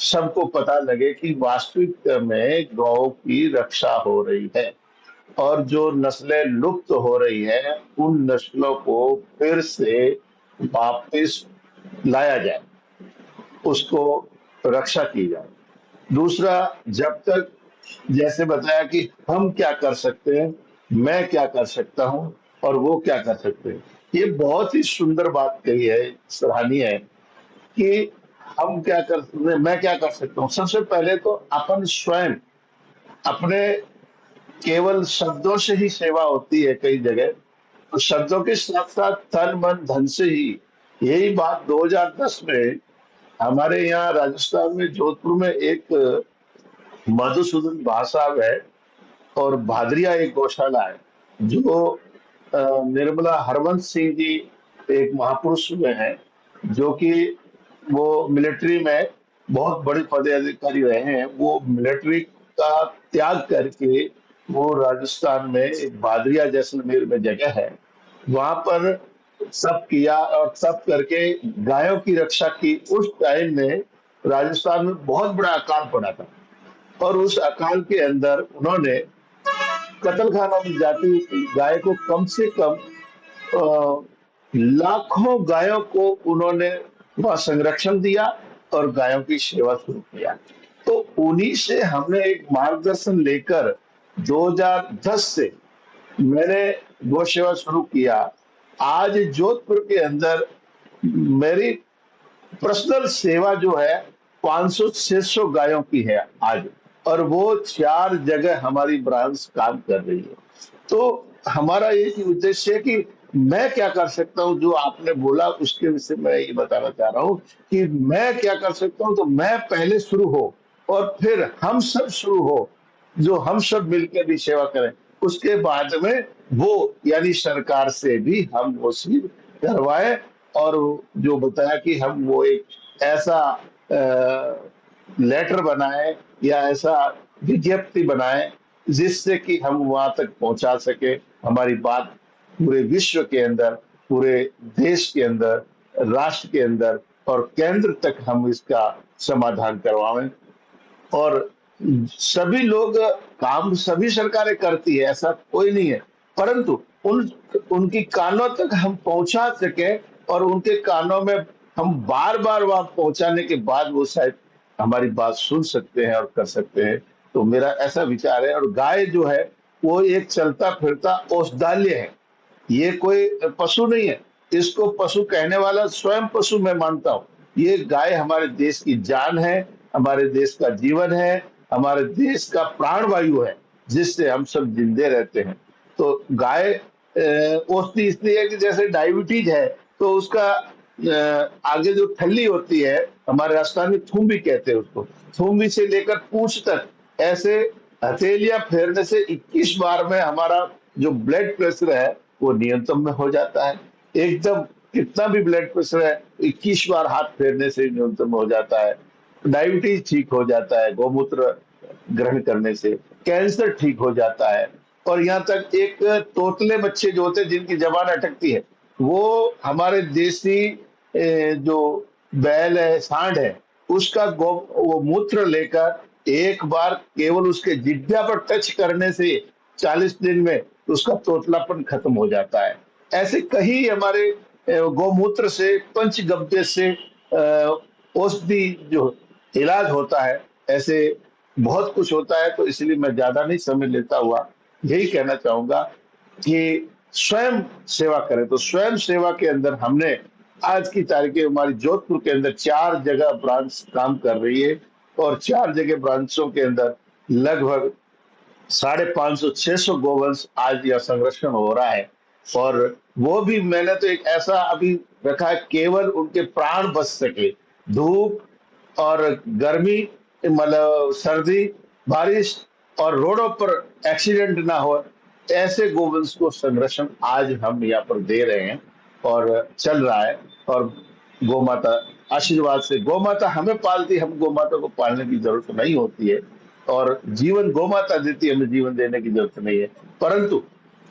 सबको पता लगे कि वास्तविक में गौ की रक्षा हो रही है, और जो नस्लें लुप्त हो रही हैं उन नस्लों को फिर से वापस लाया जाए, उसको रक्षा की जाए। दूसरा, जब तक, जैसे बताया कि हम क्या कर सकते हैं, मैं क्या कर सकता हूं और वो क्या कर सकते हैं, ये बहुत ही सुंदर बात कही है, सराहनीय है कि हम क्या कर, मैं क्या कर सकता हूँ। सबसे पहले तो अपन स्वयं अपने, केवल शब्दों से ही सेवा होती है कई जगह, तो शब्दों के साथ साथ तन मन धन से ही। यही बात 2010 में हमारे यहाँ राजस्थान में जोधपुर में एक मधुसूदन भासाब है, और भादरिया एक गौशाला है जो निर्मला हरवंश सिंह जी एक महापुरुष में है, जो कि वो मिलिट्री में बहुत बड़े पदाधिकारी रहे हैं। वो मिलिट्री का त्याग करके वो राजस्थान में एक भादरिया जैसलमेर में जगह है, वहां पर सब किया, और सब करके गायों की रक्षा की। उस टाइम में राजस्थान में बहुत बड़ा अकाल पड़ा था, और उस अकाल के अंदर उन्होंने कत्ल खाना में जाती गाय को कम से कम अ, लाखों गायों को उन्होंने वहां संरक्षण दिया और गायों की सेवा शुरू किया। तो उन्हीं से हमने एक मार्गदर्शन लेकर 2010 से मैंने गौ सेवा शुरू किया। आज जोधपुर के अंदर मेरी पर्सनल सेवा जो है 500-600 गायों की है आज, और वो 4 जगह हमारी ब्रांच काम कर रही है। तो हमारा एक ही उद्देश्य है कि मैं क्या कर सकता हूं, जो आपने बोला उसके विषय में ये बताना चाह रहा हूं कि मैं क्या कर सकता हूं। तो मैं पहले शुरू हो, और फिर हम सब शुरू हो, जो हम सब मिलकर भी सेवा करें। उसके बाद में वो, यानी सरकार से भी हम वो चीज करवाए, और जो बताया कि हम वो एक ऐसा लेटर बनाए या ऐसा विज्ञप्ति बनाए जिससे कि हम वहां तक पहुंचा सके हमारी बात, पूरे विश्व के अंदर, पूरे देश के अंदर, राष्ट्र के अंदर और केंद्र तक हम इसका समाधान करवाएं। और सभी लोग, काम सभी सरकारें करती है, ऐसा कोई नहीं है, परंतु उनकी कानों तक हम पहुंचा सके, और उनके कानों में हम बार बार वहां पहुंचाने के बाद वो शायद हमारी बात सुन सकते हैं और कर सकते हैं। तो मेरा ऐसा विचार है। और गाय जो है वो एक चलता फिरता औषधालय है, ये कोई पशु नहीं है। इसको पशु कहने वाला स्वयं पशु मैं मानता हूँ। ये गाय हमारे देश की जान है, हमारे देश का जीवन है, हमारे देश का प्राण वायु है, जिससे हम सब जिंदे रहते हैं। तो गाय औषधि इसलिए है कि जैसे डायबिटीज है, तो उसका आगे जो थैली होती है, हमारे राजस्थान में थूम्बी कहते हैं उसको, थूम्बी से लेकर पूंछ तक, ऐसे हथेलियां फेरने से 21 बार में हमारा जो ब्लड प्रेशर है वो नियंत्रण में हो जाता है। एकदम, कितना भी ब्लड प्रेशर है 21 बार हाथ फेरने से नियंत्रण में हो जाता है। डायबिटीज ठीक हो जाता है गौमूत्र ग्रहण करने से, कैंसर ठीक हो जाता है। और यहाँ तक एक तोतले बच्चे जो होते हैं जिनकी जबान अटकती है, वो हमारे देसी जो बैल है, सांड है, उसका गौ वो मूत्र लेकर एक बार केवल उसके जिह्वा पर टच करने से 40 दिन में उसका तोतलापन खत्म हो जाता है। ऐसे कई हमारे गौमूत्र से, पंचगव्य से औषधि जो इलाज होता है, ऐसे बहुत कुछ होता है। तो इसलिए मैं ज्यादा नहीं समय लेता हुआ यही कहना चाहूंगा कि स्वयं सेवा करें। तो स्वयं सेवा के अंदर हमने आज की तारीख में हमारी जोधपुर के अंदर 4 जगह ब्रांच काम कर रही है, और 4 जगह ब्रांचों के अंदर लगभग 550-600 गोवंश आज यह संरक्षण हो रहा है। और वो भी मैंने तो एक ऐसा अभी रखा है, केवल उनके प्राण बच सके, धूप और गर्मी, मतलब सर्दी, बारिश और रोडों पर एक्सीडेंट ना हो, ऐसे गोवंश को संरक्षण आज हम यहाँ पर दे रहे हैं और चल रहा है। और गौ माता आशीर्वाद से, गौ माता हमें पालती, हम गौ माता को पालने की जरूरत नहीं होती है। और जीवन गौ माता देती है, हमें जीवन देने की जरूरत नहीं है। परंतु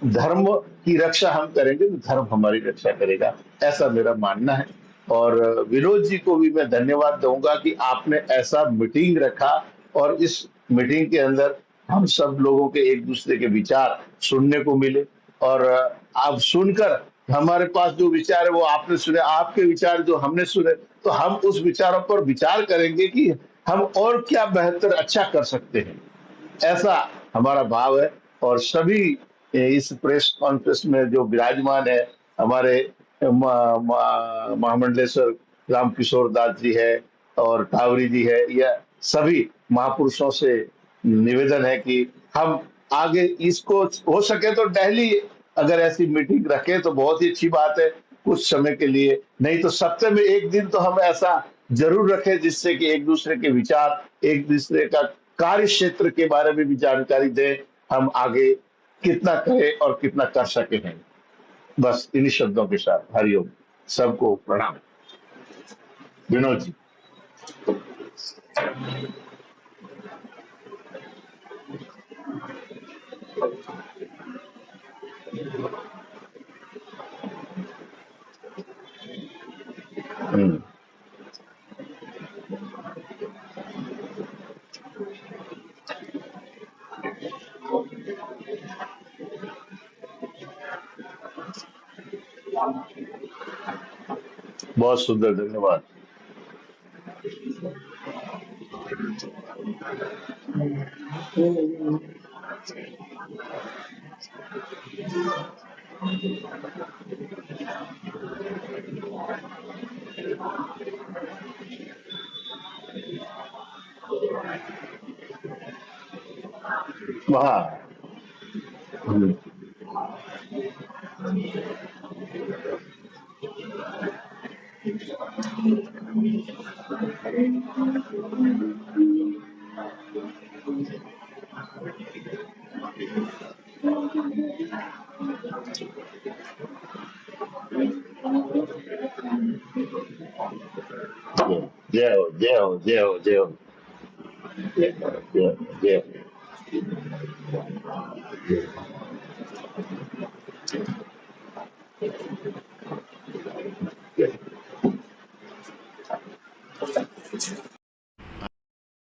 धर्म की रक्षा हम करेंगे तो धर्म हमारी रक्षा करेगा, ऐसा मेरा मानना है। और विनोद जी को भी मैं धन्यवाद दूंगा कि आपने ऐसा मीटिंग रखा और इस मीटिंग के अंदर हम सब लोगों के एक दूसरे के विचार सुनने को मिले। और आप सुनकर हमारे पास जो विचार है वो आपने सुने, आपके विचार जो हमने सुने, तो हम उस विचारों पर विचार करेंगे कि हम और क्या बेहतर अच्छा कर सकते हैं, ऐसा हमारा भाव है। और सभी इस प्रेस कॉन्फ्रेंस में जो विराजमान है, हमारे महामंडलेश्वर राम किशोर दास जी है और टावरी जी है, यह सभी महापुरुषों से निवेदन है कि हम आगे इसको हो सके तो डेली अगर ऐसी मीटिंग रखें तो बहुत ही अच्छी बात है, कुछ समय के लिए, नहीं तो सप्ताह में एक दिन तो हम ऐसा जरूर रखें जिससे कि एक दूसरे के विचार, एक दूसरे का कार्य क्षेत्र के बारे में भी जानकारी दें, हम आगे कितना करें और कितना कर सके हैं। बस इन्हीं शब्दों के साथ हरिओम, सबको प्रणाम। विनोद जी। हम्म, बहुत सुंदर, धन्यवाद। वहाँ। हम्म, जय हो, जय हो, जय हो, जय हो, जय हो, जय हो, जय हो।